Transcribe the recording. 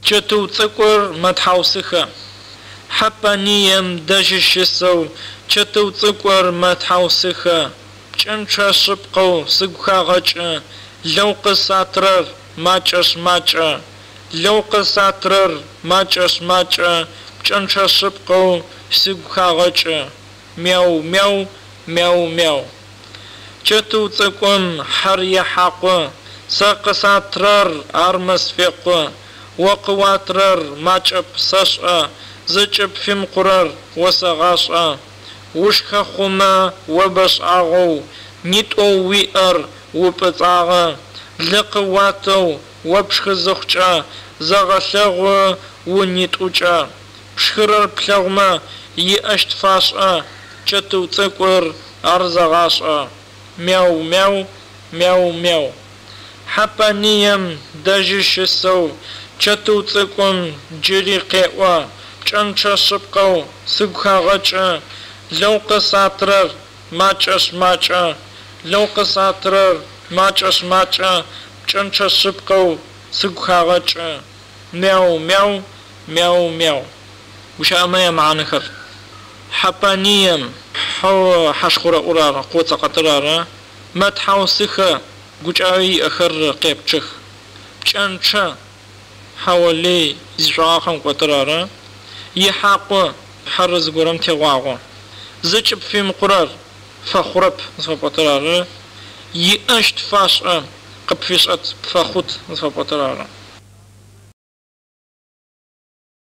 جتو تقر متحوسخة حبانيم دجشسو جتو تقر متحوسخة چنچا شبقو سگخا غچ لوق ساترر ماچش ماچ لوق ساترر ماچش ماچ چنچا شبقو سگخا غچ ميو ميو ميو ميو جتو تقم حري حق ساق ساترر ارمسفق وقواترر ماچب سشأ زجب فيم قرر وسغاشأ وشخ خما وبشعغو نيتو ويئر وبتعغا لقواتو وبشخ زخجا زغشغو ونيتوجا بشخرر بلغما يأشت فاشأ جتو تقر أرزغاشأ ميو ميو ميو ميو حبانيم دجشسو جتو تقم جري قيوا چنچا شبقو سگخا غچ لوق ساترر ماچش ماچ لوق ساترر ماچش ماچ چنچا شبقو سگخا غچ ميو ميو ميو ميو وش أمايا معانا خر حبانيم حو حشخورا أورارا قوتا قطرارا ما تحاوسخا قجاوي أخر قيب چخ چنچا حوالي زراخم قطرارا يحاقو حرز قرم تغاغو زجب في مقرر فخرب نصف قطرارا يأشت فاشا قب فيشت فخوت نصف قطرارا